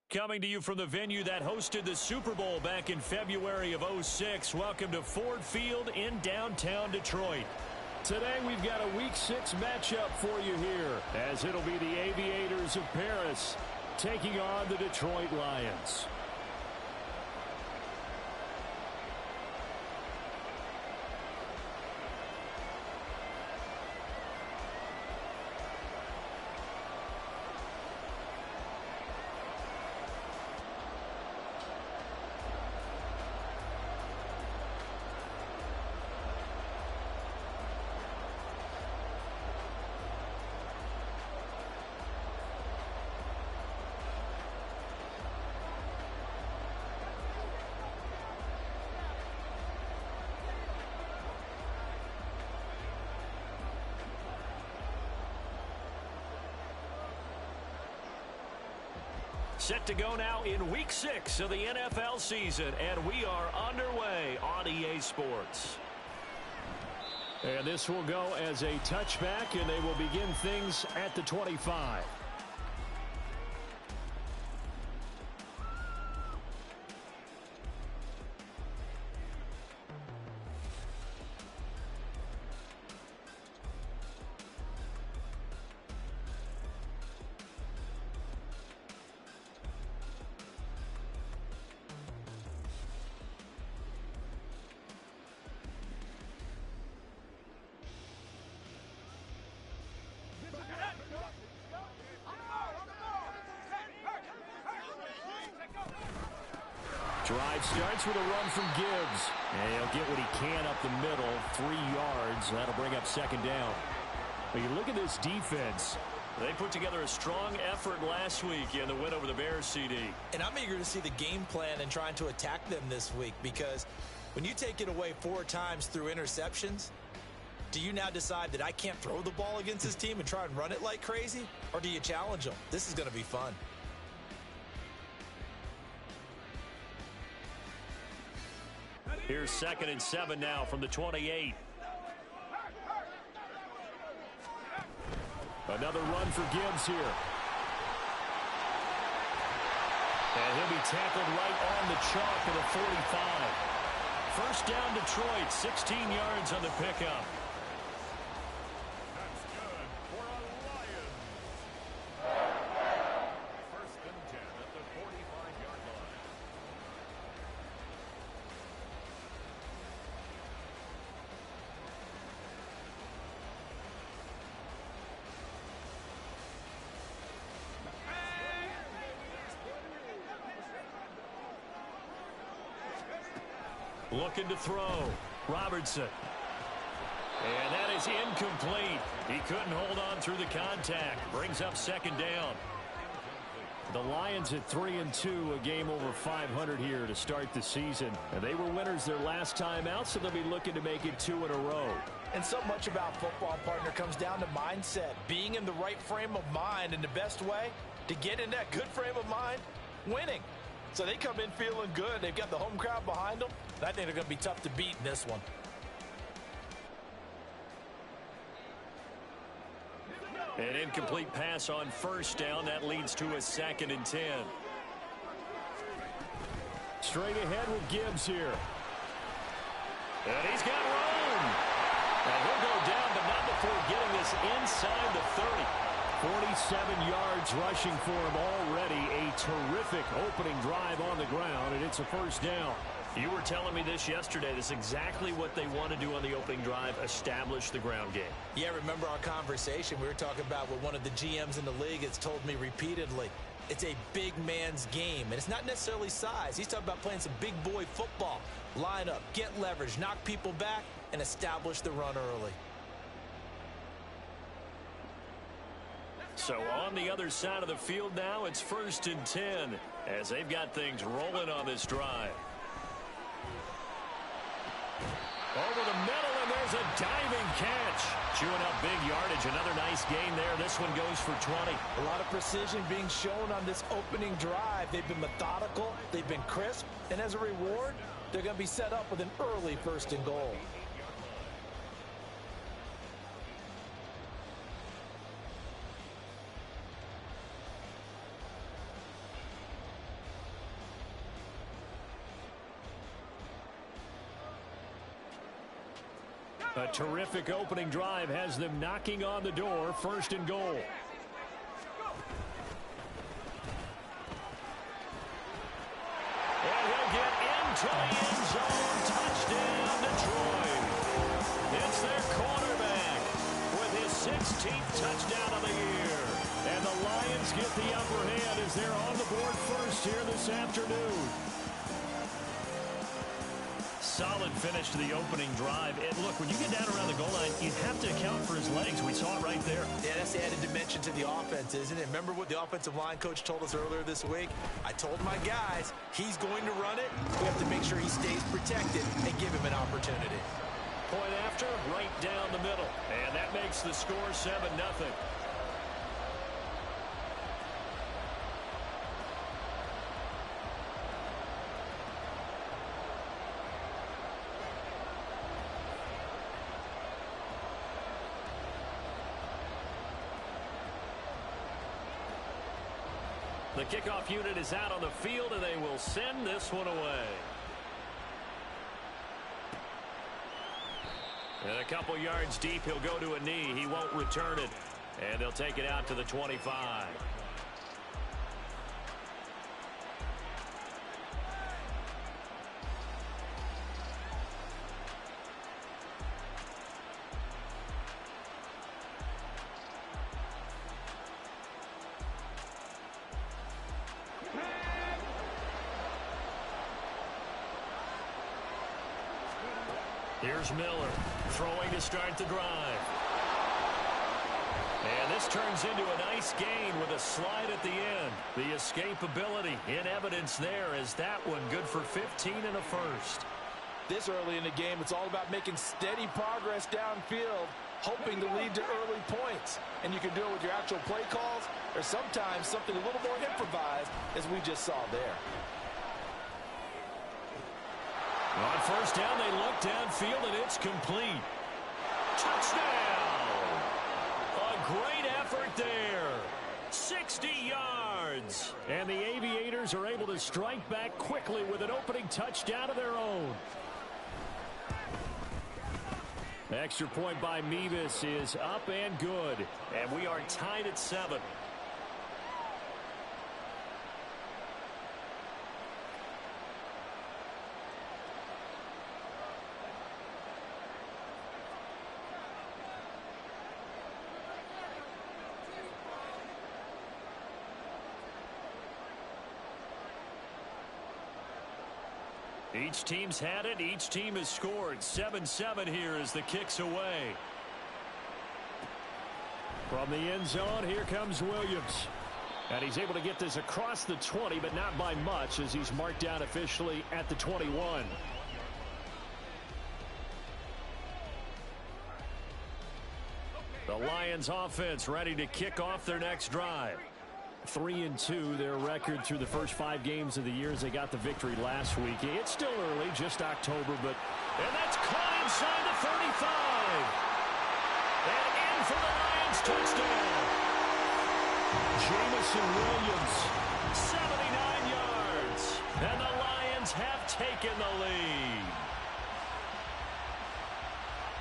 Coming to you from the venue that hosted the Super Bowl back in February of '06. Welcome to Ford Field in downtown Detroit. Today we've got a Week 6 matchup for you here, as it'll be the Aviators of Paris taking on the Detroit Lions. Set to go now in Week 6 of the NFL season, and we are underway on EA Sports. And this will go as a touchback, and they will begin things at the 25. Drive starts with a run from Gibbs. And he'll get what he can up the middle, 3 yards. That'll bring up second down. But you look at this defense. They put together a strong effort last week in the win over the Bears, CD. And I'm eager to see the game plan and trying to attack them this week, because when you take it away 4 times through interceptions, do you now decide that I can't throw the ball against this team and try and run it like crazy? Or do you challenge them? This is going to be fun. Here's 2nd and 7 now from the 28. Another run for Gibbs here. And he'll be tackled right on the chalk of the 45. First down Detroit, 16 yards on the pickup. That's good for a Lions. First and 10 at the 45-yard line. Looking to throw. Robertson. And that is incomplete. He couldn't hold on through the contact. Brings up second down. The Lions at 3-2, a game over 500 here to start the season. And they were winners their last time out, so they'll be looking to make it 2 in a row. And so much about football, partner, comes down to mindset. Being in the right frame of mind, and the best way to get in that good frame of mind, winning. So they come in feeling good. They've got the home crowd behind them. I think they're going to be tough to beat in this one. An incomplete pass on first down. That leads to a 2nd and 10. Straight ahead with Gibbs here. And he's got room. And he'll go down, but not before getting this inside the 30. 47 yards rushing for him already. A terrific opening drive on the ground, and it's a first down. You were telling me this yesterday. This is exactly what they want to do on the opening drive, establish the ground game. Yeah, remember our conversation? We were talking about what one of the GMs in the league has told me repeatedly. It's a big man's game, and it's not necessarily size. He's talking about playing some big boy football. Line up, get leverage, knock people back, and establish the run early. So on the other side of the field now, it's 1st and 10 as they've got things rolling on this drive. Over the middle, and there's a diving catch. Chewing up big yardage. Another nice gain there. This one goes for 20. A lot of precision being shown on this opening drive. They've been methodical. They've been crisp. And as a reward, they're going to be set up with an early 1st and goal. A terrific opening drive has them knocking on the door, 1st and goal. And he'll get into the end zone. Touchdown, Detroit. It's their quarterback with his 16th touchdown of the year. And the Lions get the upper hand as they're on the board first here this afternoon. Solid finish to the opening drive. And look, when you get down around the goal line, you have to account for his legs. We saw it right there. Yeah, that's the added dimension to the offense, isn't it? Remember what the offensive line coach told us earlier this week? I told my guys, he's going to run it. We have to make sure he stays protected and give him an opportunity. Point after, right down the middle. And that makes the score 7-0. The kickoff unit is out on the field, and they will send this one away. And a couple yards deep, he'll go to a knee. He won't return it. And they'll take it out to the 25. Here's Miller throwing to start the drive. And this turns into a nice gain with a slide at the end. The escapability in evidence there as that one good for 15 and a first. This early in the game, it's all about making steady progress downfield, hoping to lead to early points. And you can do it with your actual play calls or sometimes something a little more improvised, as we just saw there. On first down, they look downfield, and it's complete. Touchdown! A great effort there. 60 yards. And the Aviators are able to strike back quickly with an opening touchdown of their own. Extra point by Mevis is up and good. And we are tied at 7. Each team's had it. Each team has scored. 7-7 here as the kick's away. From the end zone, here comes Williams. And he's able to get this across the 20, but not by much as he's marked down officially at the 21. The Lions offense ready to kick off their next drive. 3-2, their record through the first 5 games of the year as they got the victory last week. It's still early, just October, and that's caught inside the 35. And in for the Lions touchdown. Jamison Williams, 79 yards. And the Lions have taken the lead.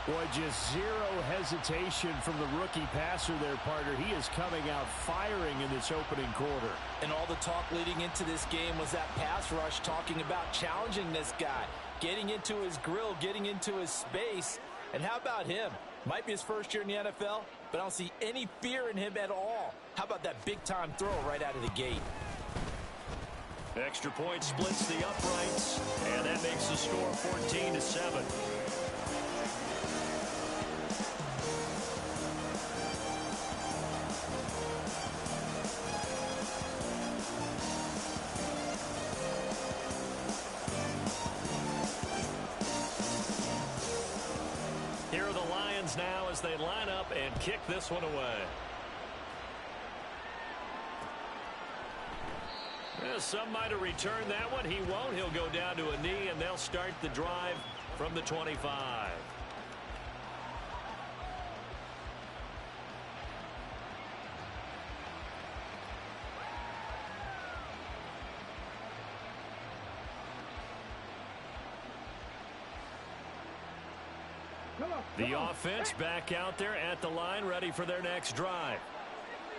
Boy, just zero hesitation from the rookie passer there, partner. He is coming out firing in this opening quarter. And all the talk leading into this game was that pass rush, talking about challenging this guy, getting into his grill, getting into his space. And how about him? Might be his first year in the NFL, but I don't see any fear in him at all. How about that big-time throw right out of the gate? Extra point splits the uprights, and that makes the score 14-7. Here are the Lions now as they line up and kick this one away. Well, some might have returned that one. He won't. He'll go down to a knee, and they'll start the drive from the 25. The offense back out there at the line, ready for their next drive.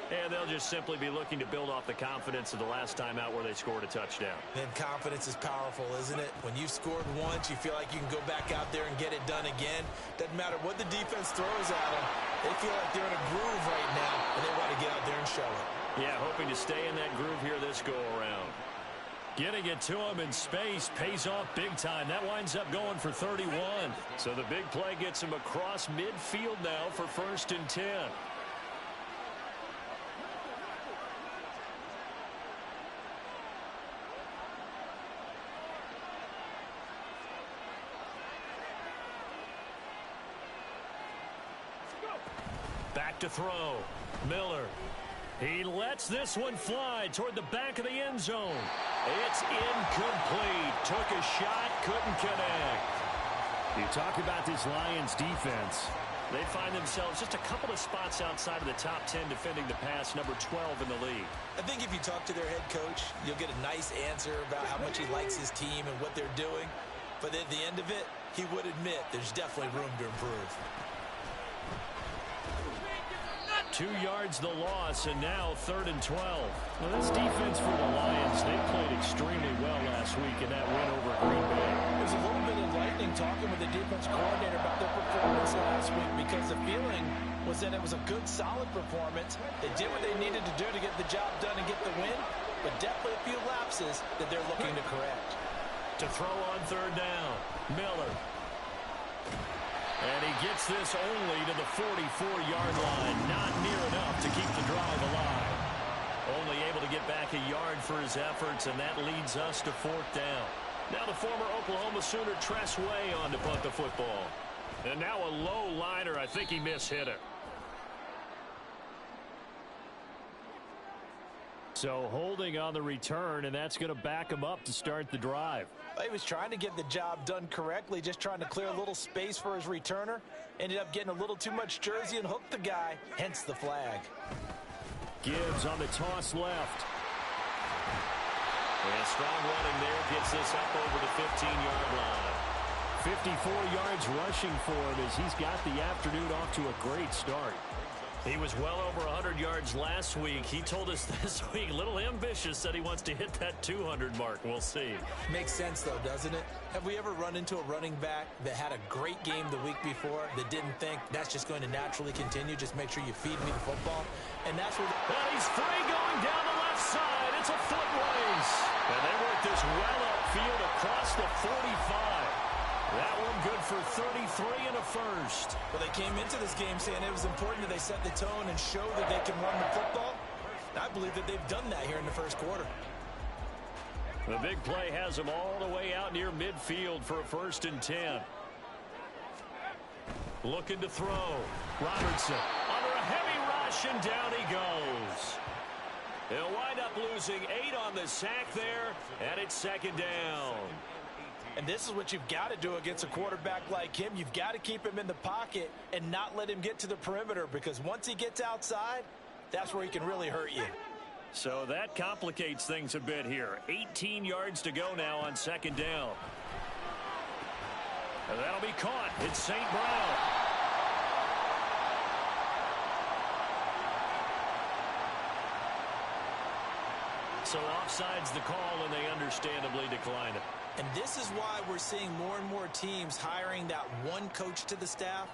And they'll just simply be looking to build off the confidence of the last time out where they scored a touchdown. And confidence is powerful, isn't it? When you've scored once, you feel like you can go back out there and get it done again. Doesn't matter what the defense throws at them. They feel like they're in a groove right now, and they want to get out there and show it. Yeah, hoping to stay in that groove here this go-around. Getting it to him in space pays off big time. That winds up going for 31. So the big play gets him across midfield now for 1st and 10. Back to throw. Miller. He lets this one fly toward the back of the end zone. It's incomplete. Took a shot, couldn't connect. You talk about this Lions defense. They find themselves just a couple of spots outside of the top 10 defending the pass, number 12 in the league. I think if you talk to their head coach, you'll get a nice answer about how much he likes his team and what they're doing. But at the end of it, he would admit there's definitely room to improve. 2 yards the loss, and now 3rd and 12. Well, this defense for the Lions, they played extremely well last week in that win over Green Bay. There's a little bit enlightening talking with the defense coordinator about their performance last week, because the feeling was that it was a good, solid performance. They did what they needed to do to get the job done and get the win, but definitely a few lapses that they're looking to correct. To throw on 3rd down, Miller. And he gets this only to the 44-yard line. Not near enough to keep the drive alive. Only able to get back a yard for his efforts, and that leads us to 4th down. Now the former Oklahoma Sooner Tress Way on to punt the football. And now a low liner. I think he mishit it. So holding on the return, and that's going to back him up to start the drive. He was trying to get the job done correctly, just trying to clear a little space for his returner. Ended up getting a little too much jersey and hooked the guy, hence the flag. Gibbs on the toss left. And strong running there gets this up over the 15-yard line. 54 yards rushing for him as he's got the afternoon off to a great start. He was well over 100 yards last week. He told us this week, a little ambitious, said he wants to hit that 200 mark. We'll see. Makes sense, though, doesn't it? Have we ever run into a running back that had a great game the week before that didn't think that's just going to naturally continue? Just make sure you feed me the football. And that's where... And he's free going down the left side. It's a foot race. And they work this well upfield across the 45. That one good for 33 and a first. Well, they came into this game saying it was important that they set the tone and show that they can run the football. I believe that they've done that here in the first quarter. The big play has them all the way out near midfield for a 1st and 10. Looking to throw. Robertson under a heavy rush, and down he goes. They'll wind up losing 8 on the sack there, and it's 2nd down. And this is what you've got to do against a quarterback like him. You've got to keep him in the pocket and not let him get to the perimeter, because once he gets outside, that's where he can really hurt you. So that complicates things a bit here. 18 yards to go now on 2nd down. And that'll be caught. It's St. Brown. So offside's the call, and they understandably decline it. And this is why we're seeing more and more teams hiring that one coach to the staff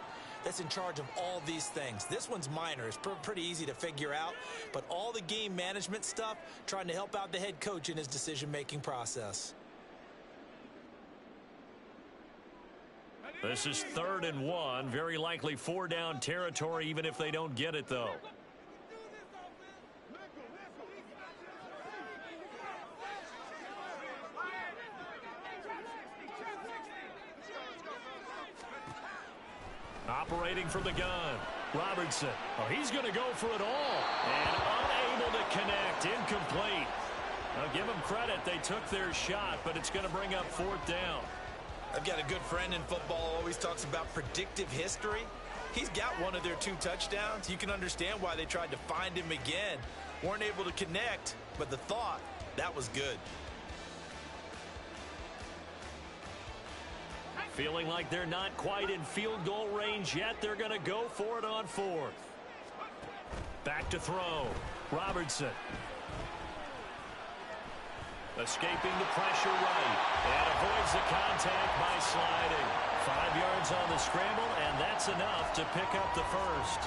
that's in charge of all these things. This one's minor. It's pretty easy to figure out. But all the game management stuff, trying to help out the head coach in his decision-making process. This is 3rd and 1. Very likely 4-down territory, even if they don't get it, though. Operating from the gun. Robertson. Oh, he's going to go for it all. And unable to connect. Incomplete. I'll give them credit. They took their shot, but it's going to bring up 4th down. I've got a good friend in football who always talks about predictive history. He's got one of their 2 touchdowns. You can understand why they tried to find him again. Weren't able to connect, but the thought, that was good. Feeling like they're not quite in field goal range yet. They're going to go for it on fourth. Back to throw. Robertson. Escaping the pressure right. And avoids the contact by sliding. 5 yards on the scramble, and that's enough to pick up the first.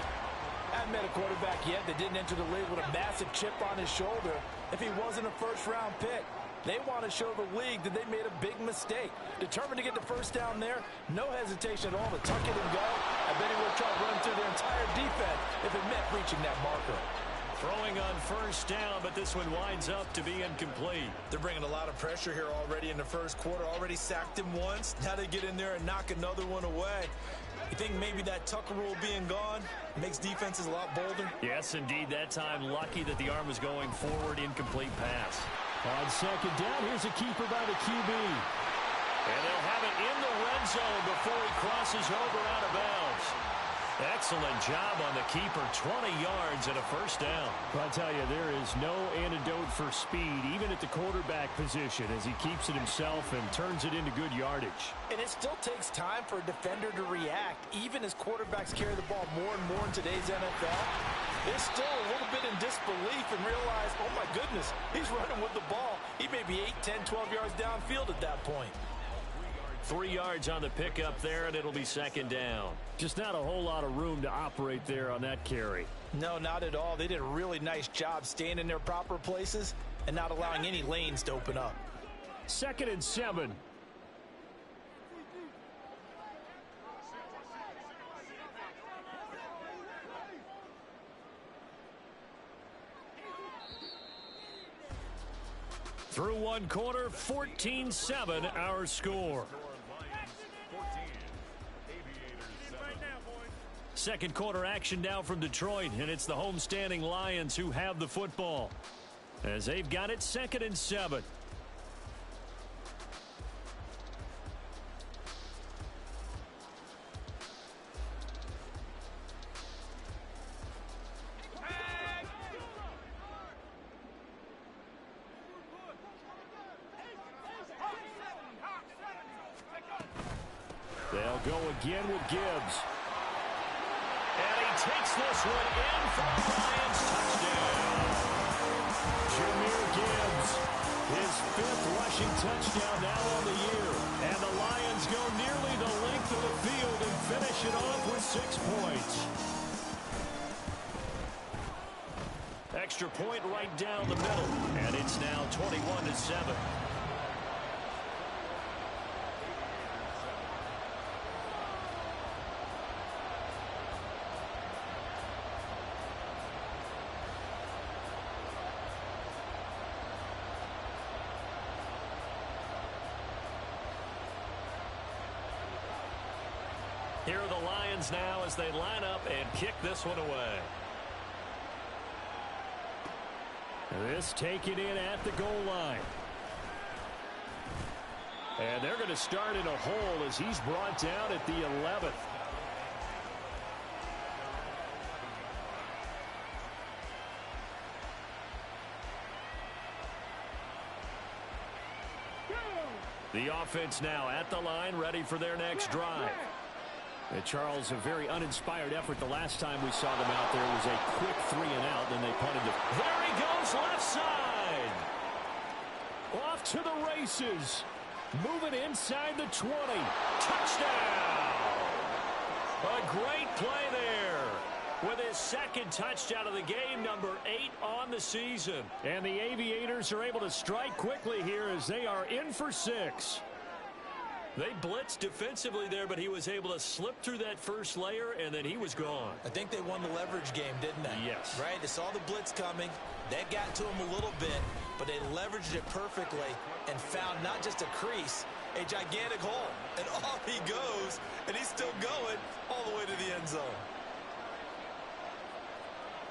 I haven't met a quarterback yet that didn't enter the league with a massive chip on his shoulder if he wasn't a first-round pick. They want to show the league that they made a big mistake. Determined to get the first down there, no hesitation at all to tuck it and go. I bet he would try to run through their entire defense if it meant reaching that marker. Throwing on first down, but this one winds up to be incomplete. They're bringing a lot of pressure here already in the first quarter. Already sacked him once. Now they get in there and knock another one away. You think maybe that Tucker rule being gone makes defenses a lot bolder? Yes, indeed. That time, lucky that the arm was going forward. Incomplete pass. On second down, here's a keeper by the QB. And they'll have it in the red zone before he crosses over out of bounds. Excellent job on the keeper. 20 yards and a first down. I'll tell you, there is no antidote for speed, even at the quarterback position, as he keeps it himself and turns it into good yardage. And it still takes time for a defender to react, even as quarterbacks carry the ball more and more in today's NFL. They're still a little bit in disbelief and realize, oh my goodness, he's running with the ball. He may be 8, 10, 12 yards downfield at that point. 3 yards on the pickup there, and it'll be second down. Just not a whole lot of room to operate there on that carry. No, not at all. They did a really nice job staying in their proper places and not allowing any lanes to open up. 2nd and 7. Through one quarter, 14-7 our score. Second quarter action now from Detroit, and it's the homestanding Lions who have the football as they've got it 2nd and 7. They'll go again with Gibbs. And he takes this one in for the Lions. Touchdown. Jahmyr Gibbs, his 5th rushing touchdown now on the year. And the Lions go nearly the length of the field and finish it off with 6 points. Extra point right down the middle. And it's now 21-7. Here are the Lions now as they line up and kick this one away. This taken in at the goal line. And they're going to start in a hole as he's brought down at the 11th. The offense now at the line, ready for their next drive. Charles, a very uninspired effort the last time we saw them out there. It was a quick 3 and out, then they punted it. There he goes, left side. Off to the races. Moving inside the 20. Touchdown. A great play there. With his 2nd touchdown of the game, number 8 on the season. And the Aviators are able to strike quickly here as they are in for 6. They blitzed defensively there, but he was able to slip through that first layer, and then he was gone. I think they won the leverage game, didn't they? Yes. Right? They saw the blitz coming. They got to him a little bit, but they leveraged it perfectly and found not just a crease, a gigantic hole. And off he goes, and he's still going all the way to the end zone.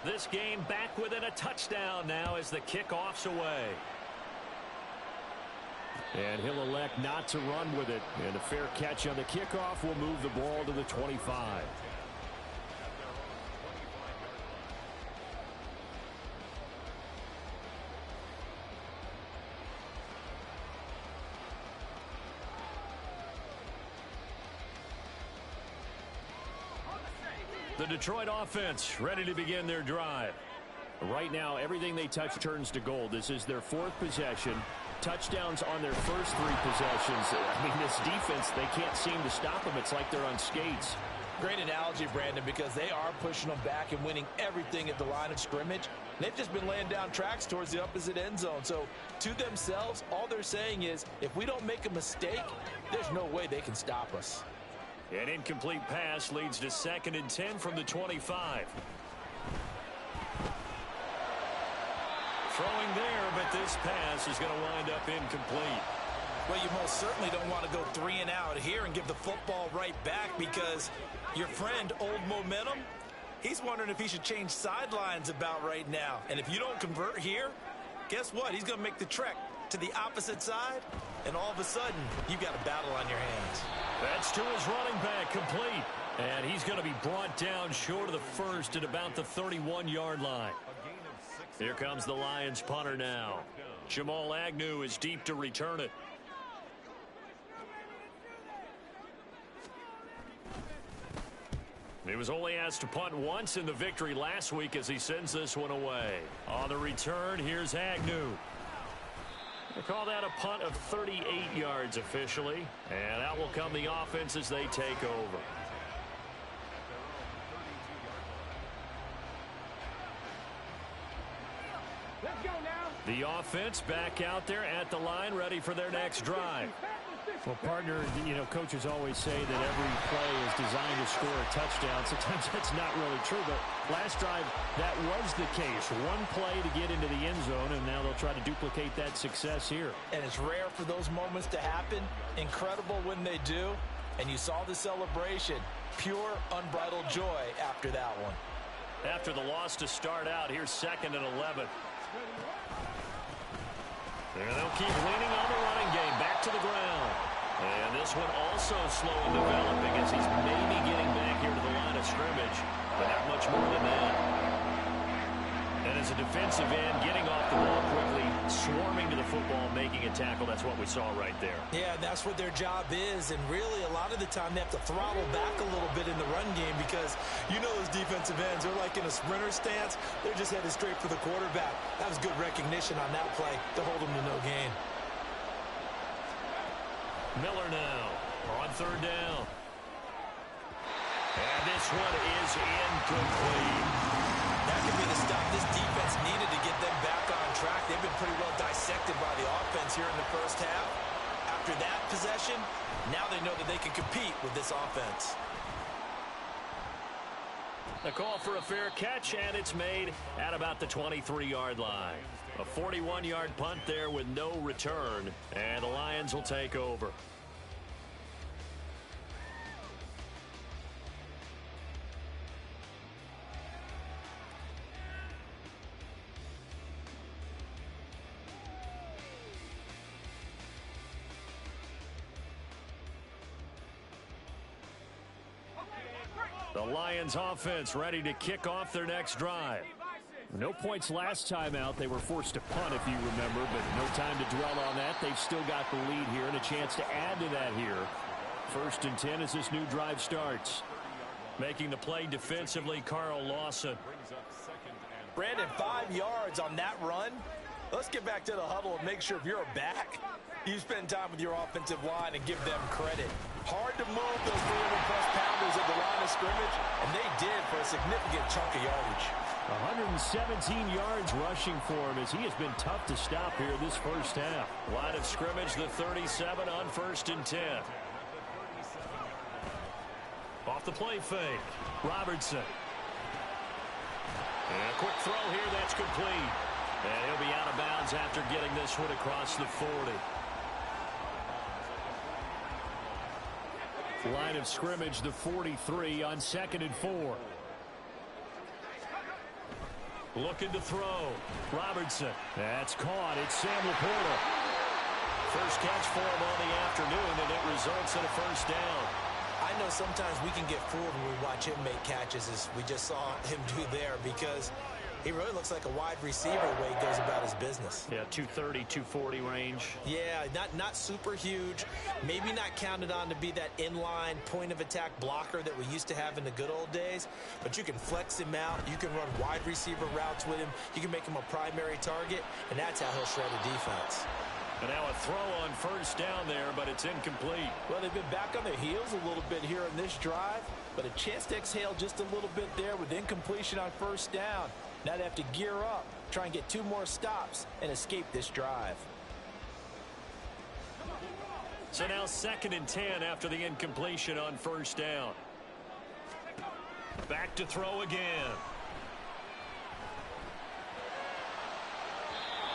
This game back within a touchdown now as the kickoff's away. And he'll elect not to run with it. And a fair catch on the kickoff will move the ball to the 25. The Detroit offense ready to begin their drive. Right now, everything they touch turns to gold. This is their 4th possession. Touchdowns on their first 3 possessions. I mean, this defense, they can't seem to stop them. It's like they're on skates. Great analogy, Brandon, because they are pushing them back and winning everything at the line of scrimmage. They've just been laying down tracks towards the opposite end zone. So, to themselves, all they're saying is, if we don't make a mistake, there's no way they can stop us. An incomplete pass leads to 2nd and 10 from the 25. Throwing there, but this pass is going to wind up incomplete. Well, you most certainly don't want to go 3 and out here and give the football right back, because your friend, Old Momentum, he's wondering if he should change sidelines about right now. And if you don't convert here, guess what? He's going to make the trek to the opposite side, and all of a sudden, you've got a battle on your hands. That's to his running back, complete. And he's going to be brought down short of the first at about the 31-yard line. Here comes the Lions punter now. Jamal Agnew is deep to return it. He was only asked to punt once in the victory last week as he sends this one away. On the return, here's Agnew. They call that a punt of 38 yards officially. And out will come the offense as they take over. Let's go now. The offense back out there at the line, ready for their next drive. Well, partner, you know, coaches always say that every play is designed to score a touchdown. Sometimes that's not really true, but last drive, that was the case. One play to get into the end zone, and now they'll try to duplicate that success here. And it's rare for those moments to happen. Incredible when they do. And you saw the celebration. Pure, unbridled joy after that one. After the loss to start out, here's 2nd and 11. And they'll keep leaning on the running game. Back to the ground. And this one also slow in developing as he's maybe getting back here to the line of scrimmage, but not much more than that. And as a defensive end, getting off the ball quickly, swarming to the football, making a tackle, that's what we saw right there. Yeah, that's what their job is, and really a lot of the time they have to throttle back a little bit in the run game, because you know those defensive ends, they're like in a sprinter stance. They're just headed straight for the quarterback. That was good recognition on that play to hold them to no gain. Miller now on 3rd down. And this one is incomplete. That could be the stop this defense needed to get them back on track. They've been pretty well dissected by the offense here in the first half. After that possession, now they know that they can compete with this offense. A call for a fair catch, and it's made at about the 23-yard line. A 41-yard punt there with no return, and the Lions will take over. The Lions offense ready to kick off their next drive. No points last time out. They were forced to punt, if you remember, but no time to dwell on that. They've still got the lead here and a chance to add to that here. 1st and 10 as this new drive starts. Making the play defensively, Carl Lawson. Brandon, 5 yards on that run. Let's get back to the huddle and make sure if you're back, you spend time with your offensive line and give them credit. Hard to move those 300-plus pounders at the line of scrimmage, and they did for a significant chunk of yardage. 117 yards rushing for him as he has been tough to stop here this first half. Line of scrimmage, the 37 on 1st and 10. Off the play fake, Robertson. And a quick throw here, that's complete. And he'll be out of bounds after getting this one across the 40. Line of scrimmage, the 43 on 2nd and 4. Looking to throw. Robertson. That's caught. It's Sam Laporta. First catch for him on the afternoon, and it results in a first down. I know sometimes we can get fooled when we watch him make catches, as we just saw him do there, because He really looks like a wide receiver the way he goes about his business. Yeah, 230, 240 range. Yeah, not super huge. Maybe not counted on to be that inline point-of-attack blocker that we used to have in the good old days. But you can flex him out. You can run wide receiver routes with him. You can make him a primary target, and that's how he'll shred a defense. And now a throw on first down there, but it's incomplete. Well, they've been back on their heels a little bit here in this drive, but a chance to exhale just a little bit there with incompletion on first down. Now they have to gear up, try and get 2 more stops, and escape this drive. So now 2nd and 10 after the incompletion on first down. Back to throw again.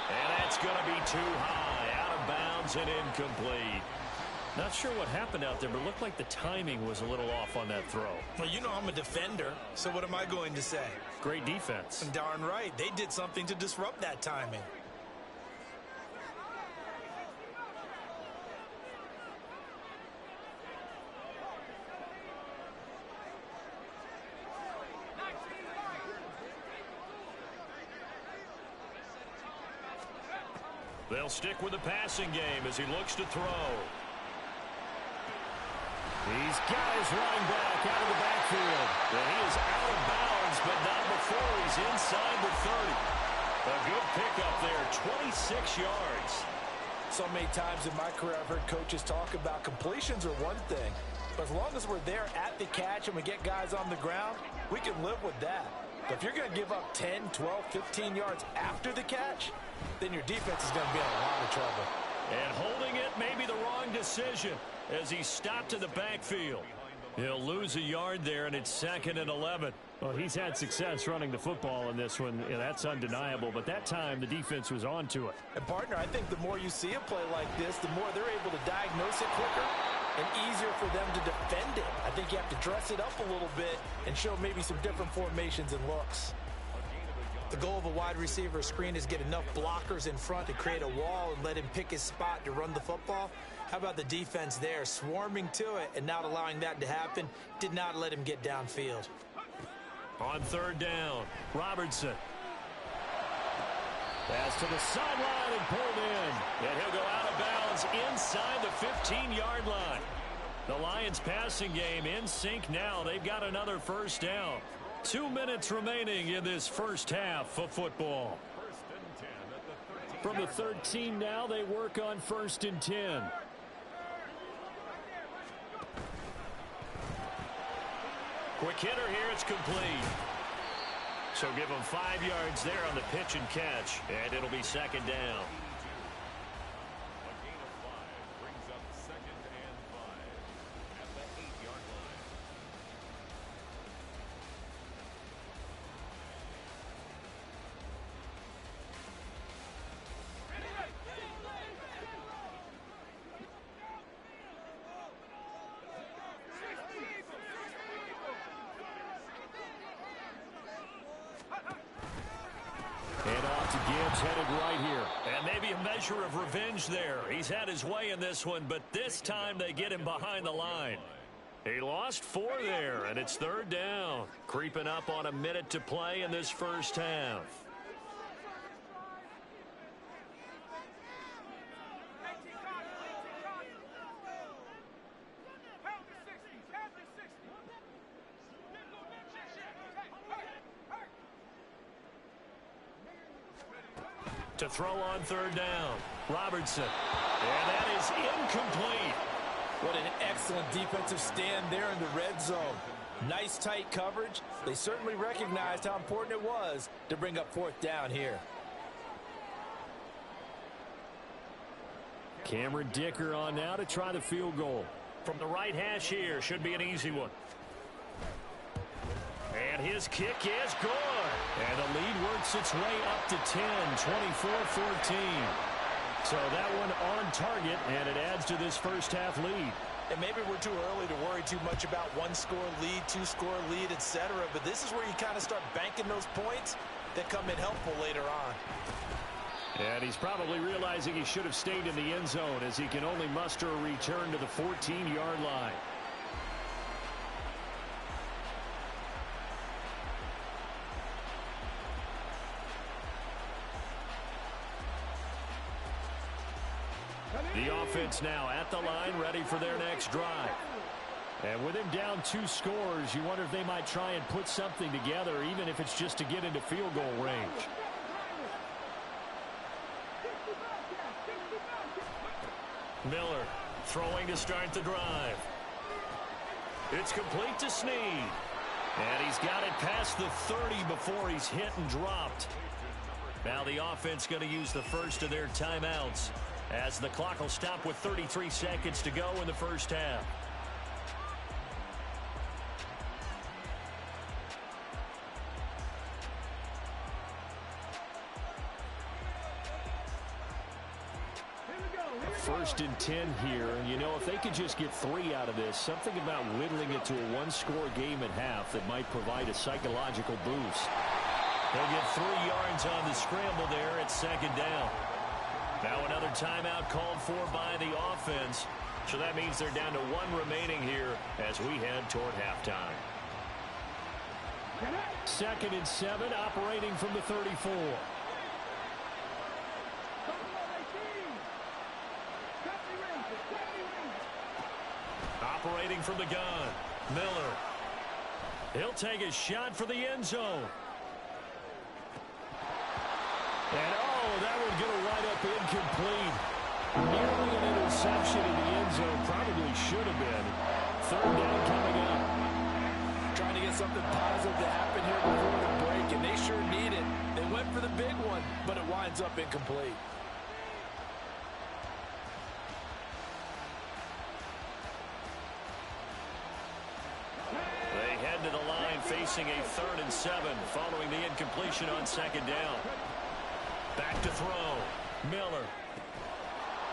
And that's going to be too high, out of bounds and incomplete. Not sure what happened out there, but it looked like the timing was a little off on that throw. Well, you know I'm a defender, so what am I going to say? Great defense. Darn right. They did something to disrupt that timing. They'll stick with the passing game as he looks to throw. He's got his running back out of the backfield. And he is out of bounds, but not before he's inside the 30. A good pickup there, 26 yards. So many times in my career I've heard coaches talk about completions are one thing. But as long as we're there at the catch and we get guys on the ground, we can live with that. But if you're going to give up 10, 12, 15 yards after the catch, then your defense is going to be in a lot of trouble. And holding it may be the wrong decision as he stopped in the backfield. He'll lose a yard there, and it's 2nd and 11. Well, he's had success running the football in this one, and that's undeniable. But that time, the defense was on to it. And, partner, I think the more you see a play like this, the more they're able to diagnose it quicker and easier for them to defend it. I think you have to dress it up a little bit and show maybe some different formations and looks. The goal of a wide receiver screen is get enough blockers in front to create a wall and let him pick his spot to run the football. How about the defense there, swarming to it and not allowing that to happen? Did not let him get downfield. On 3rd down, Robertson. Pass to the sideline and pulled in. And he'll go out of bounds inside the 15-yard line. The Lions passing game in sync now. They've got another first down. 2 minutes remaining in this first half of football. From the 13 now, they work on 1st and 10. Quick hitter here, it's complete. So give them 5 yards there on the pitch and catch, and it'll be 2nd down. Headed right here. And maybe a measure of revenge there. He's had his way in this one, but this time they get him behind the line. He lost 4 there, and it's 3rd down. Creeping up on a minute to play in this first half. To throw on 3rd down, Robertson. And that is incomplete. What an excellent defensive stand there in the red zone. Nice tight coverage. They certainly recognized how important it was to bring up 4th down here. Cameron Dicker on now to try the field goal. From the right hash here, should be an easy one. And his kick is good. And the lead works its way up to 10, 24-14. So that one on target, and it adds to this first half lead. And maybe we're too early to worry too much about 1-score lead, 2-score lead, etc. But this is where you kind of start banking those points that come in helpful later on. And he's probably realizing he should have stayed in the end zone as he can only muster a return to the 14-yard line. The offense now at the line, ready for their next drive. And with him down 2 scores, you wonder if they might try and put something together, even if it's just to get into field goal range. Miller throwing to start the drive. It's complete to Snead. And he's got it past the 30 before he's hit and dropped. Now the offense going to use the first of their timeouts as the clock will stop with 33 seconds to go in the first half. First and 10 here, and you know, if they could just get 3 out of this, something about whittling it to a 1-score game at half that might provide a psychological boost. They'll get 3 yards on the scramble there at second down. Now another timeout called for by the offense, so that means they're down to 1 remaining here as we head toward halftime. Second and 7, operating from the 34. Operating from the gun, Miller. He'll take a shot for the end zone. And, that would get a wide-up incomplete. Nearly an interception in the end zone. Probably should have been. Third down coming up. Trying to get something positive to happen here before the break, and they sure need it. They went for the big one, but it winds up incomplete. To the line facing a 3rd and 7 following the incompletion on second down. Back to throw. Miller.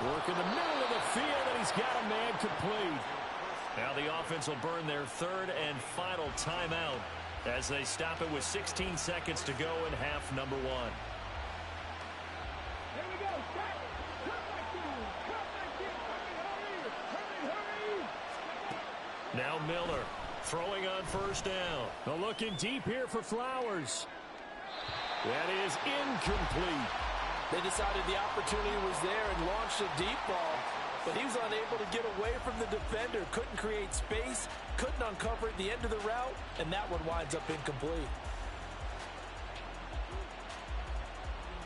Work in the middle of the field, and he's got a man complete. Now the offense will burn their 3rd and final timeout as they stop it with 16 seconds to go in half number 1. Here we go. Hurry. Now Miller. Throwing on first down. But looking deep here for Flowers. That is incomplete. They decided the opportunity was there and launched a deep ball, but he was unable to get away from the defender. Couldn't create space, couldn't uncover at the end of the route, and that one winds up incomplete.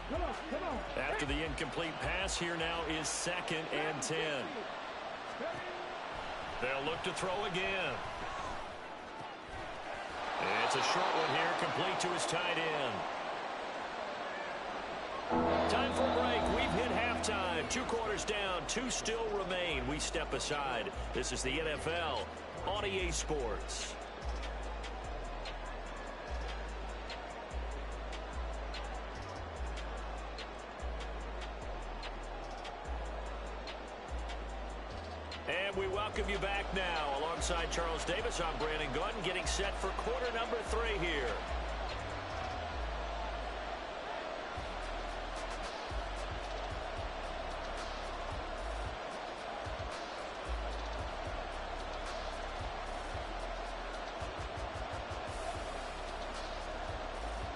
Come on. After the incomplete pass, here now is 2nd and 10. They'll look to throw again. It's a short one here, complete to his tight end. Time for a break. We've hit halftime. 2 quarters down, 2 still remain. We step aside. This is the NFL on EA Sports. And we welcome you back now. Alongside Charles Davis, I'm Brandon Gunn, getting set for quarter number 3 here.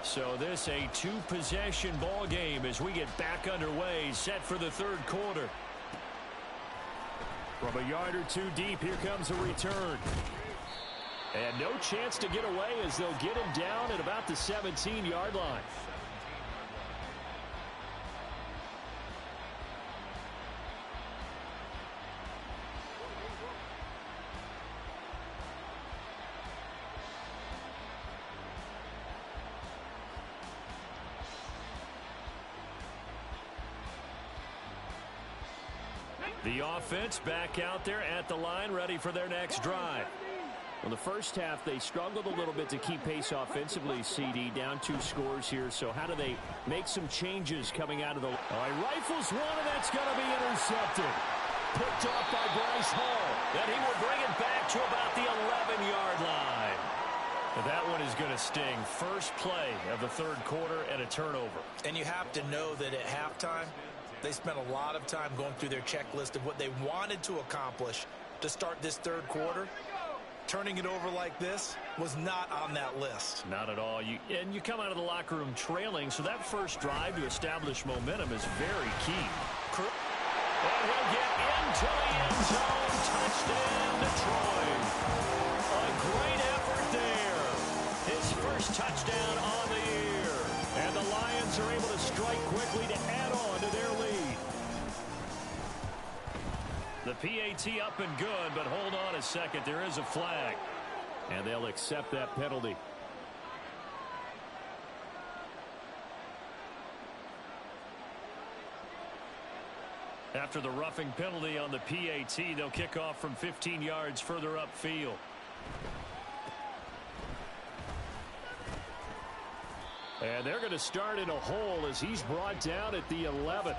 So this a 2-possession ball game as we get back underway, set for the 3rd quarter. From a yard or 2 deep, here comes a return. And no chance to get away as they'll get him down at about the 17-yard line. The offense back out there at the line, ready for their next drive. Well, the first half, they struggled a little bit to keep pace offensively, CD, down 2 scores here. So how do they make some changes coming out of the... Rifles one, and that's going to be intercepted. Picked off by Bryce Hall. And he will bring it back to about the 11-yard line. And that one is going to sting. First play of the 3rd quarter and a turnover. And you have to know that at halftime, they spent a lot of time going through their checklist of what they wanted to accomplish to start this 3rd quarter. Turning it over like this was not on that list. Not at all. And you come out of the locker room trailing, so that first drive to establish momentum is very key. And he'll get to the end zone. Touchdown, Detroit. A great effort there. His first touchdown on the year. And the Lions are able to strike quickly to add on to their lead. The PAT up and good, but hold on a second. There is a flag. And they'll accept that penalty. After the roughing penalty on the PAT, they'll kick off from 15 yards further upfield. And they're going to start in a hole as he's brought down at the 11.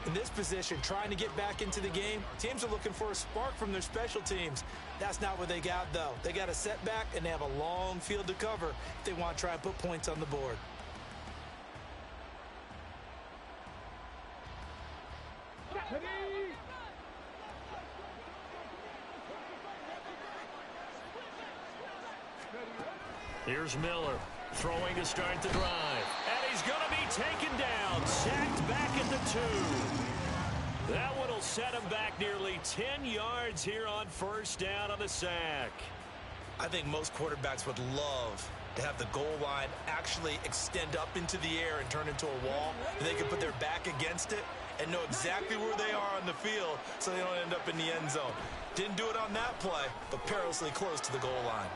In this position, trying to get back into the game, teams are looking for a spark from their special teams. That's not what they got, though. They got a setback, and they have a long field to cover if they want to try and put points on the board. Here's Miller throwing to start the drive. And he's going to be taken down, sacked back at the 2. That one will set him back nearly 10 yards here on first down on the sack. I think most quarterbacks would love to have the goal line actually extend up into the air and turn into a wall, and they can put their back against it and know exactly where they are on the field so they don't end up in the end zone. Didn't do it on that play, but perilously close to the goal line.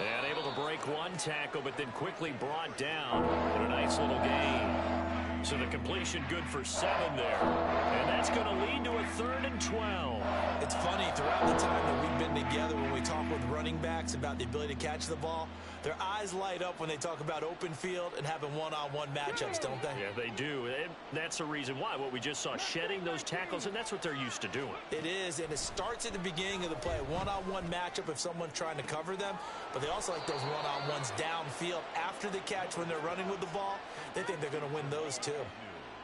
And able to break one tackle, but then quickly brought down in a nice little gain. So the completion good for 7 there. And that's going to lead to a 3rd and 12. It's funny, throughout the time that we've been together, when we talk with running backs about the ability to catch the ball, their eyes light up when they talk about open field and having one-on-one matchups, don't they? Yeah, they do. And that's the reason why. What we just saw, shedding those tackles, and that's what they're used to doing. It is, and it starts at the beginning of the play. One-on-one matchup if someone's trying to cover them, but they also like those one-on-ones downfield after the catch when they're running with the ball. They think they're going to win those too.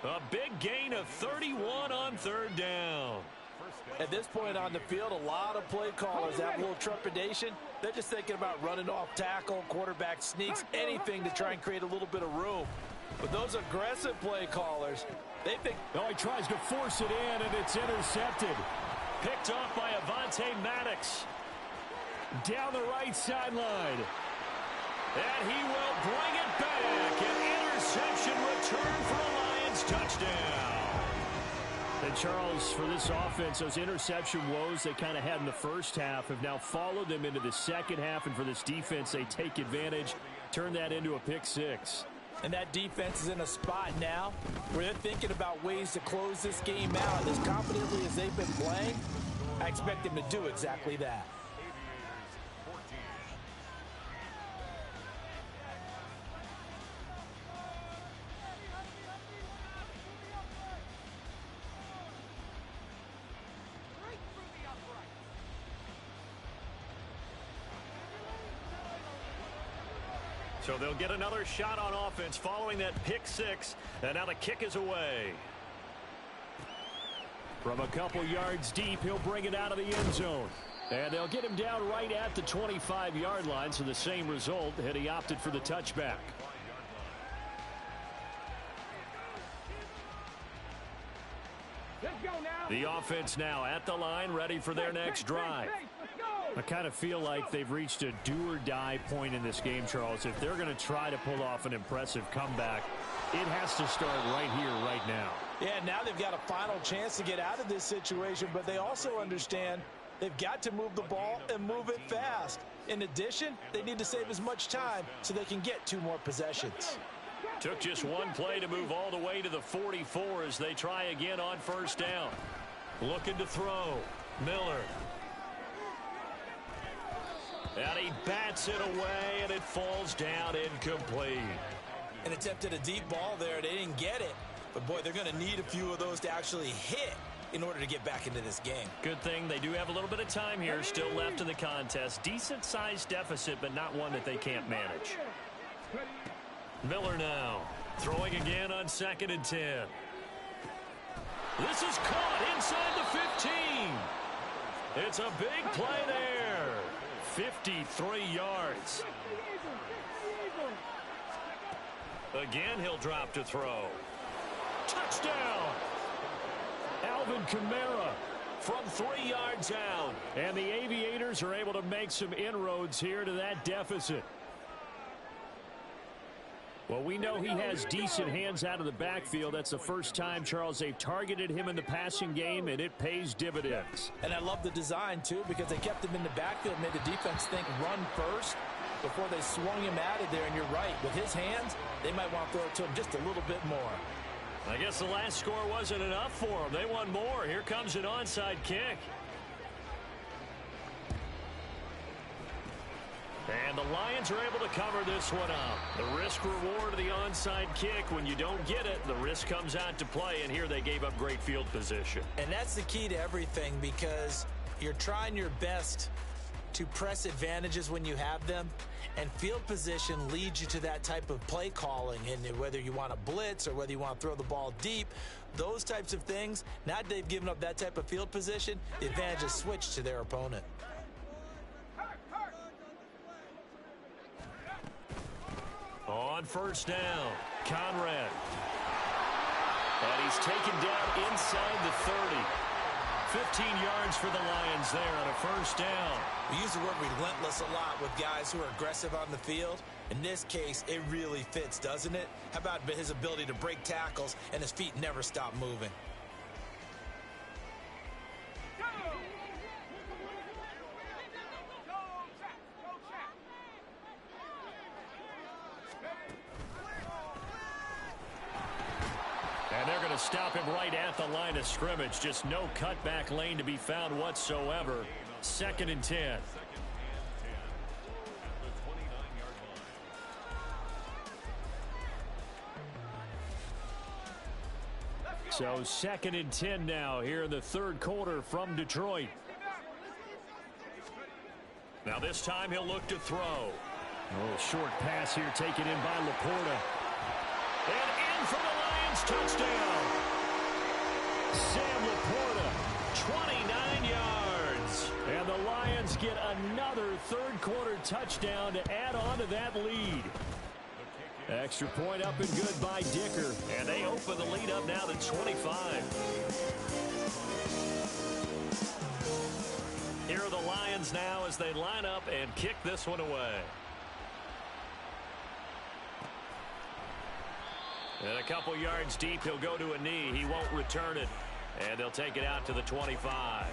A big gain of 31 on 3rd down. At this point on the field, a lot of play callers have a little trepidation. They're just thinking about running off tackle, quarterback sneaks, anything to try and create a little bit of room. But those aggressive play callers, they think... Oh, he tries to force it in, and it's intercepted. Picked off by Avonte Maddox. Down the right sideline. And he will bring it back. An interception return for a Lions touchdown. And Charles, for this offense, those interception woes they kind of had in the first half have now followed them into the second half. And for this defense, they take advantage, turn that into a pick 6. And that defense is in a spot now where they're thinking about ways to close this game out. As confidently as they've been playing, I expect them to do exactly that. So they'll get another shot on offense following that pick 6. And now the kick is away. From a couple yards deep, he'll bring it out of the end zone. And they'll get him down right at the 25-yard line. So the same result, had he opted for the touchback. Let's go now. The offense now at the line, ready for their next drive. I kind of feel like they've reached a do-or-die point in this game, Charles. If they're going to try to pull off an impressive comeback, it has to start right here, right now. Yeah, now they've got a final chance to get out of this situation, but they also understand they've got to move the ball and move it fast. In addition, they need to save as much time so they can get 2 more possessions. Took just one play to move all the way to the 44 as they try again on first down. Looking to throw. Miller. And he bats it away, and it falls down incomplete. An attempt at a deep ball there. They didn't get it. But, boy, they're going to need a few of those to actually hit in order to get back into this game. Good thing they do have a little bit of time here still left in the contest. Decent-sized deficit, but not one that they can't manage. Miller now throwing again on 2nd and 10. This is caught inside the 15. It's a big play there. 53 yards. Again, he'll drop to throw. Touchdown. Alvin Kamara from 3 yards out. And the Aviators are able to make some inroads here to that deficit. Well, we know he has decent hands out of the backfield. That's the first time, Charles, they've targeted him in the passing game, and it pays dividends. And I love the design, too, because they kept him in the backfield, made the defense think run first before they swung him out of there. And you're right, with his hands, they might want to throw it to him just a little bit more. I guess the last score wasn't enough for them. They want more. Here comes an onside kick. And the Lions are able to cover this one up. The risk-reward of the onside kick, when you don't get it, the risk comes out to play, and here they gave up great field position. And that's the key to everything, because you're trying your best to press advantages when you have them, and field position leads you to that type of play calling. And whether you want to blitz or whether you want to throw the ball deep, those types of things, now that they've given up that type of field position, the advantage is switched to their opponent. On first down, Conrad. And he's taken down inside the 30. 15 yards for the Lions there on a first down. We use the word relentless a lot with guys who are aggressive on the field. In this case, it really fits, doesn't it? How about his ability to break tackles and his feet never stop moving? And they're going to stop him right at the line of scrimmage. Just no cutback lane to be found whatsoever. 2nd and 10. So 2nd and 10 now here in the third quarter from Detroit. Now this time he'll look to throw. A little short pass here taken in by Laporta. And in for the Lions touchdown. Sam Laporta, 29 yards. And the Lions get another third quarter touchdown to add on to that lead. Extra point up and good by Dicker. And they open the lead up now to 25. Here are the Lions now as they line up and kick this one away. And a couple yards deep, he'll go to a knee. He won't return it. And they'll take it out to the 25.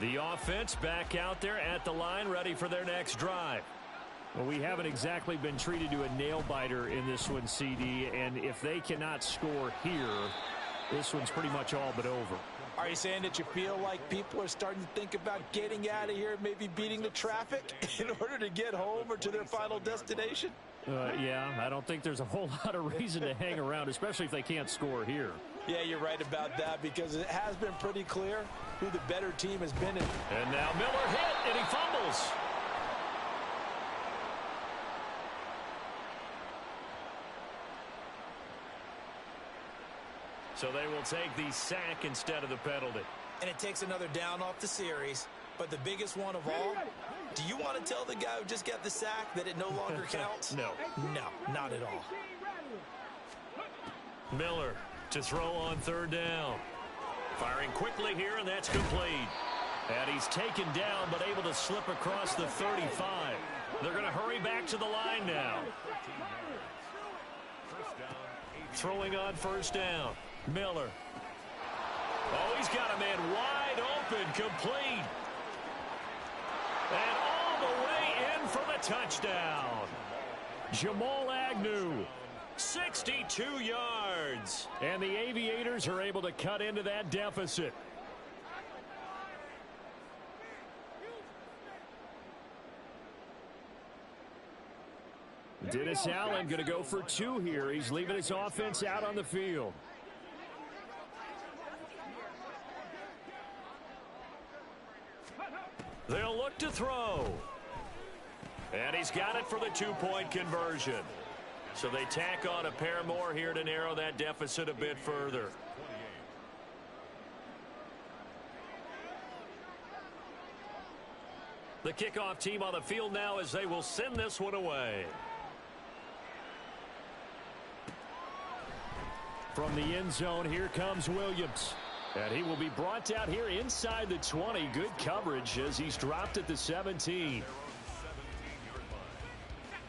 The offense back out there at the line, ready for their next drive. Well, we haven't exactly been treated to a nail-biter in this one, CD, and if they cannot score here, this one's pretty much all but over. Are you saying that you feel like people are starting to think about getting out of here, maybe beating the traffic in order to get home or to their final destination? Yeah, I don't think there's a whole lot of reason to hang around, especially if they can't score here. Yeah, you're right about that, because it has been pretty clear who the better team has been in. And now Miller hit, and he fumbles. So they will take the sack instead of the penalty. And it takes another down off the series. But the biggest one of all, do you want to tell the guy who just got the sack that it no longer counts? No. No, not at all. Miller to throw on third down. Firing quickly here, and that's complete. And he's taken down, but able to slip across the 35. They're going to hurry back to the line now. Throwing on first down. Miller. Oh, he's got a man wide open, complete. And all the way in for the touchdown. Jamal Agnew, 62 yards. And the Aviators are able to cut into that deficit. Dennis Allen going to go for 2 here. He's leaving his offense out on the field. They'll look to throw. And he's got it for the 2-point conversion. So they tack on a pair more here to narrow that deficit a bit further. The kickoff team on the field now as they will send this one away. From the end zone, here comes Williams. And he will be brought down here inside the 20. Good coverage as he's dropped at the 17.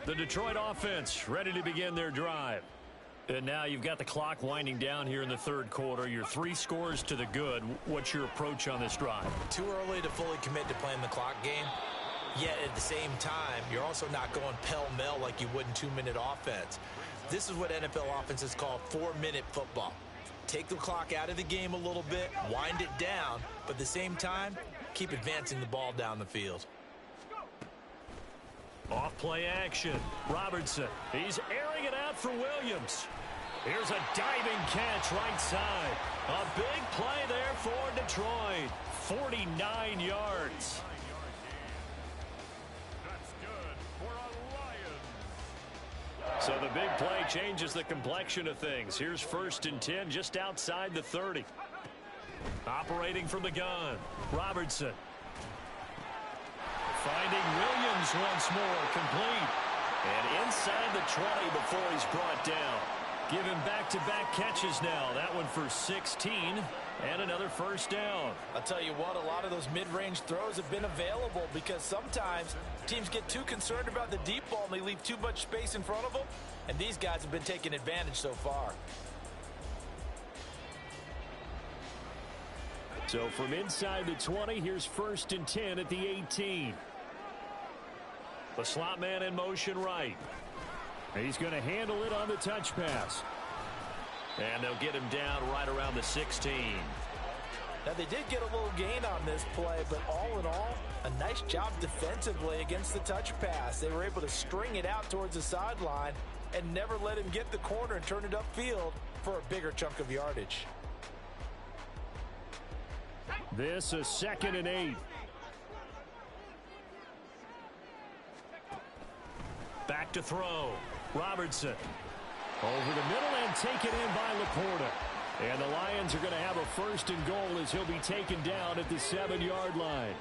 The Detroit offense ready to begin their drive. And now you've got the clock winding down here in the third quarter. You're 3 scores to the good. What's your approach on this drive? Too early to fully commit to playing the clock game. Yet at the same time, you're also not going pell-mell like you would in 2-minute offense. This is what NFL offenses call 4-minute football. Take the clock out of the game a little bit, wind it down, but at the same time, keep advancing the ball down the field. Off play action. Robertson. He's airing it out for Williams. Here's a diving catch right side. A big play there for Detroit. 49 yards. That's good for a Lion. So the big play changes the complexion of things. Here's 1st and 10 just outside the 30. Operating from the gun. Robertson. Finding Williams once more, complete. And inside the 20 before he's brought down. Give him back-to-back catches now. That one for 16 and another first down. I'll tell you what, a lot of those mid-range throws have been available because sometimes teams get too concerned about the deep ball and they leave too much space in front of them. And these guys have been taking advantage so far. So from inside the 20, here's 1st and 10 at the 18. The slot man in motion right. He's going to handle it on the touch pass. And they'll get him down right around the 16. Now, they did get a little gain on this play, but all in all, a nice job defensively against the touch pass. They were able to string it out towards the sideline and never let him get the corner and turn it upfield for a bigger chunk of yardage. This is 2nd and 8. Back to throw. Robertson. Over the middle and taken in by Laporta. And the Lions are going to have a 1st and goal as he'll be taken down at the 7-yard line.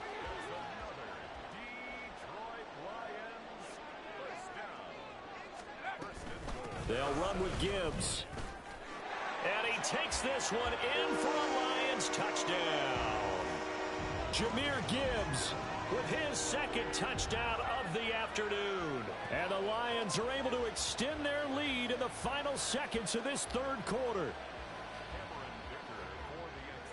They'll run with Gibbs. And he takes this one in for a Lions touchdown. Jahmyr Gibbs with his 2nd touchdown of the afternoon. And the Lions are able to extend their lead in the final seconds of this 3rd quarter.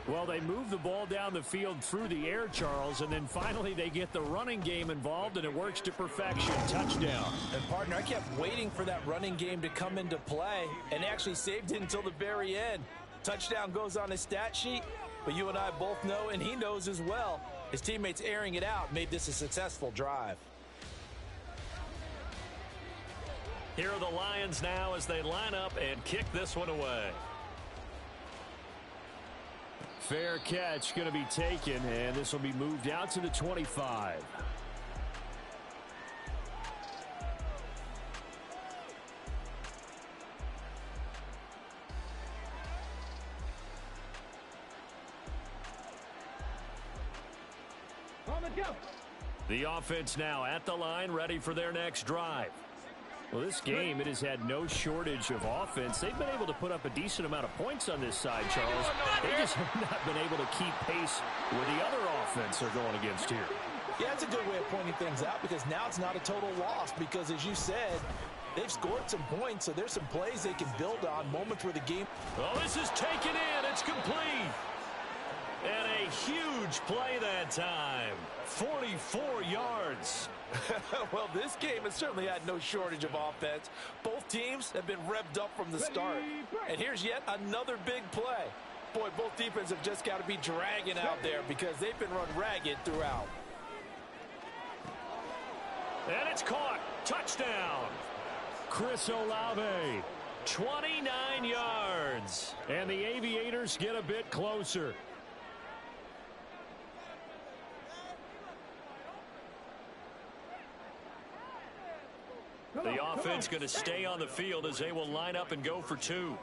Well, they move the ball down the field through the air, Charles, and then finally they get the running game involved, and it works to perfection. Touchdown. And, partner, I kept waiting for that running game to come into play and actually saved it until the very end. Touchdown goes on his stat sheet, but you and I both know, and he knows as well, his teammates airing it out made this a successful drive. Here are the Lions now as they line up and kick this one away. Fair catch going to be taken, and this will be moved out to the 25. The offense now at the line, ready for their next drive. Well, this game, it has had no shortage of offense. They've been able to put up a decent amount of points on this side, Charles. They just have not been able to keep pace with the other offense they're going against here. Yeah, that's a good way of pointing things out because now it's not a total loss because, as you said, they've scored some points, so there's some plays they can build on, moments where the game... Oh, this is taken in. It's complete. And a huge play that time. 44 yards. Well, this game has certainly had no shortage of offense. Both teams have been revved up from the start. And here's yet another big play. Boy, both defenses have just got to be dragging out there because they've been run ragged throughout. And it's caught. Touchdown. Chris Olave. 29 yards. And the Aviators get a bit closer. The offense going to stay on the field as they will line up and go for 2.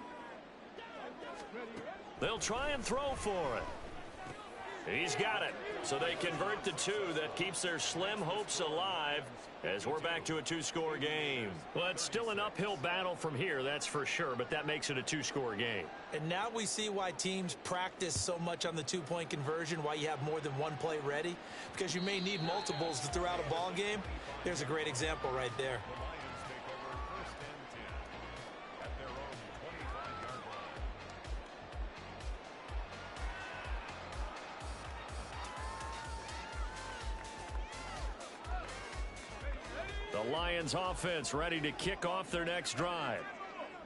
They'll try and throw for it. He's got it. So they convert the two. That keeps their slim hopes alive as we're back to a two-score game. Well, it's still an uphill battle from here, that's for sure, but that makes it a two-score game. And now we see why teams practice so much on the two-point conversion, why you have more than one play ready, because you may need multiples to throw out a ball game. There's a great example right there. The Lions offense ready to kick off their next drive.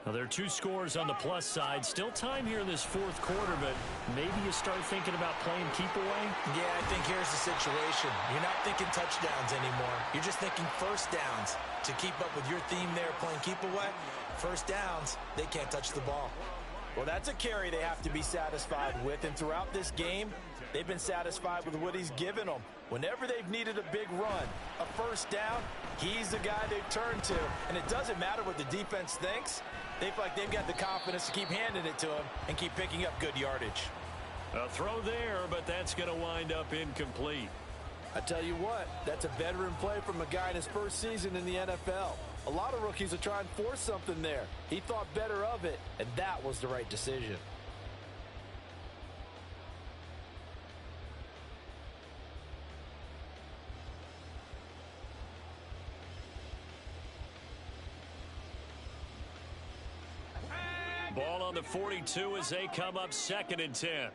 Now, there are two scores on the plus side. Still time here in this fourth quarter, but maybe you start thinking about playing keep away? Yeah, I think here's the situation. You're not thinking touchdowns anymore. You're just thinking first downs. To keep up with your theme there, playing keep away, first downs, they can't touch the ball. Well, that's a carry they have to be satisfied with, and throughout this game, they've been satisfied with what he's given them. Whenever they've needed a big run, a first down, he's the guy they've turned to. And it doesn't matter what the defense thinks. They feel like they've got the confidence to keep handing it to him and keep picking up good yardage. A throw there, but that's going to wind up incomplete. I tell you what, that's a veteran play from a guy in his first season in the NFL. A lot of rookies are trying to force something there. He thought better of it, and that was the right decision. Ball on the 42 as they come up 2nd and 10.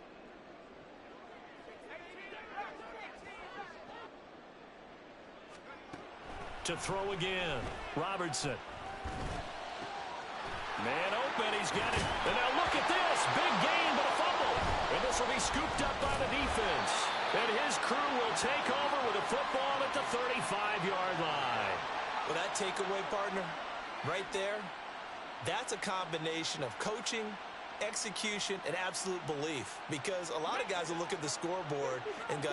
To throw again. Robertson. Man open. He's got it. And now look at this. Big gain, but a fumble. And this will be scooped up by the defense. And his crew will take over with a football at the 35-yard line. Well, that takeaway, partner, right there, that's a combination of coaching, execution, and absolute belief. Because a lot of guys will look at the scoreboard and go,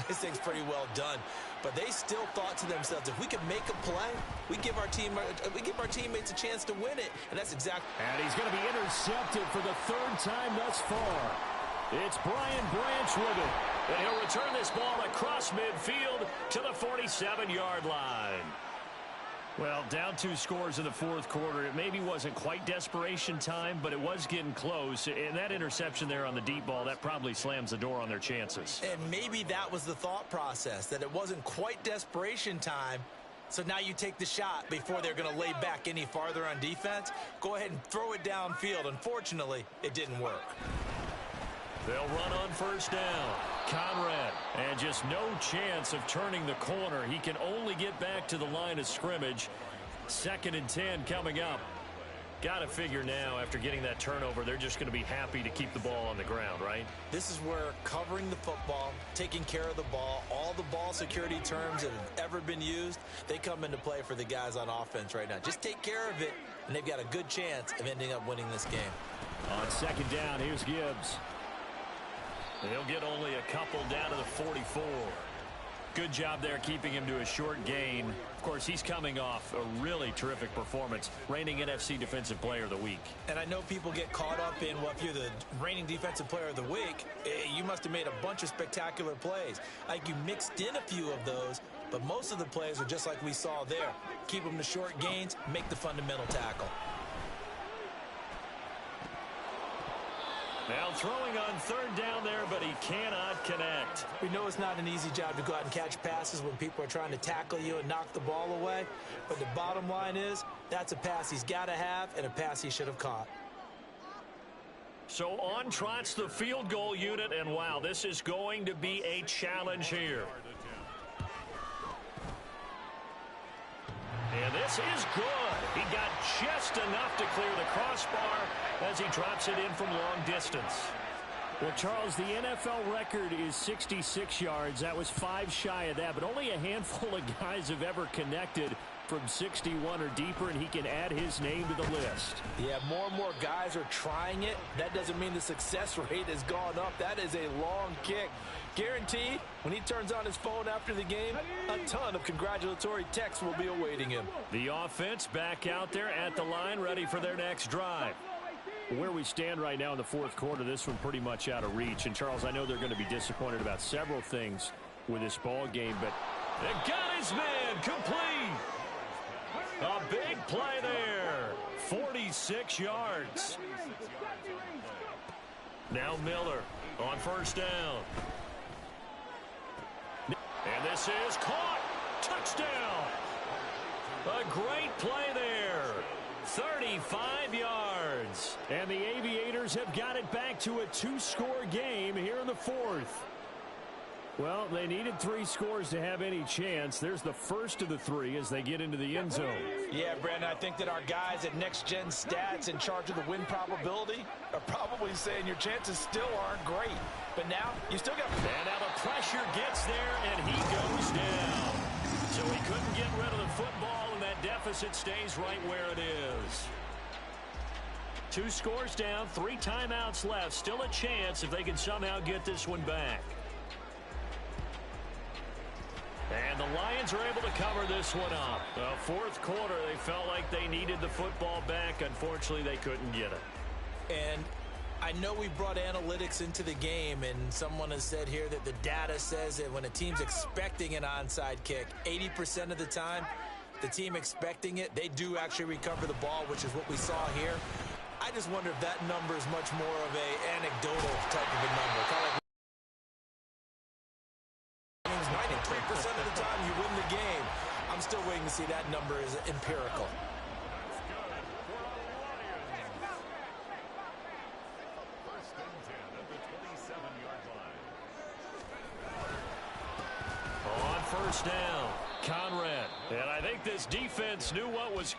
this thing's pretty well done. But they still thought to themselves, if we can make a play, we give our teammates a chance to win it. And that's exactly. And he's going to be intercepted for the 3rd time thus far. It's Brian Branch with it. And he'll return this ball across midfield to the 47-yard line. Well, down 2 scores in the 4th quarter. It maybe wasn't quite desperation time, but it was getting close. And that interception there on the deep ball, that probably slams the door on their chances. And maybe that was the thought process, that it wasn't quite desperation time. So now you take the shot before they're going to lay back any farther on defense. Go ahead and throw it downfield. Unfortunately, it didn't work. They'll run on 1st down. Conrad, and just no chance of turning the corner. He can only get back to the line of scrimmage. 2nd and 10 coming up. Got to figure now, after getting that turnover, they're just going to be happy to keep the ball on the ground, right? This is where covering the football, taking care of the ball, all the ball security terms that have ever been used, they come into play for the guys on offense right now. Just take care of it, and they've got a good chance of ending up winning this game. On 2nd down, here's Gibbs. He'll get only a couple down to the 44. Good job there keeping him to a short gain. Of course, he's coming off a really terrific performance, reigning NFC Defensive Player of the Week. And I know people get caught up in, well, if you're the reigning Defensive Player of the Week, you must have made a bunch of spectacular plays. Like you mixed in a few of those, but most of the plays are just like we saw there. Keep them to short gains, make the fundamental tackle. Now throwing on 3rd down there, but he cannot connect. We know it's not an easy job to go out and catch passes when people are trying to tackle you and knock the ball away. But the bottom line is, that's a pass he's got to have and a pass he should have caught. So on trots the field goal unit, and wow, this is going to be a challenge here. And this is good. He got just enough to clear the crossbar as he drops it in from long distance. Well, Charles, the NFL record is 66 yards. That was 5 shy of that, but only a handful of guys have ever connected from 61 or deeper, and he can add his name to the list. Yeah, more and more guys are trying it. That doesn't mean the success rate has gone up. That is a long kick. Guaranteed, when he turns on his phone after the game, a ton of congratulatory texts will be awaiting him. The offense back out there at the line, ready for their next drive. Where we stand right now in the fourth quarter, this one pretty much out of reach. And, Charles, I know they're going to be disappointed about several things with this ball game, but they got his man complete. A big play there. 46 yards. Now Miller on first down. And this is caught. Touchdown. A great play there. 35 yards. And the Aviators have got it back to a two-score game here in the fourth. Well, they needed 3 scores to have any chance. There's the first of the 3 as they get into the end zone. Yeah, Brandon, I think that our guys at Next Gen Stats in charge of the win probability are probably saying your chances still aren't great. But now, you still got... And now the pressure gets there, and he goes down. So he couldn't get rid of the football, and that deficit stays right where it is. 2 scores down, 3 timeouts left. Still a chance if they can somehow get this one back. And the Lions are able to cover this one up. The fourth quarter, they felt like they needed the football back. Unfortunately, they couldn't get it. And I know we brought analytics into the game, and someone has said here that the data says that when a team's expecting an onside kick, 80% of the time, the team expecting it, they do actually recover the ball, which is what we saw here. I just wonder if that number is much more of a anecdotal type of a number. Kind of like 93% of the time you win the game. I'm still waiting to see that number is empirical. First and 10 at the 27-yard line. On first down, Conrad. And I think this defense knew what was...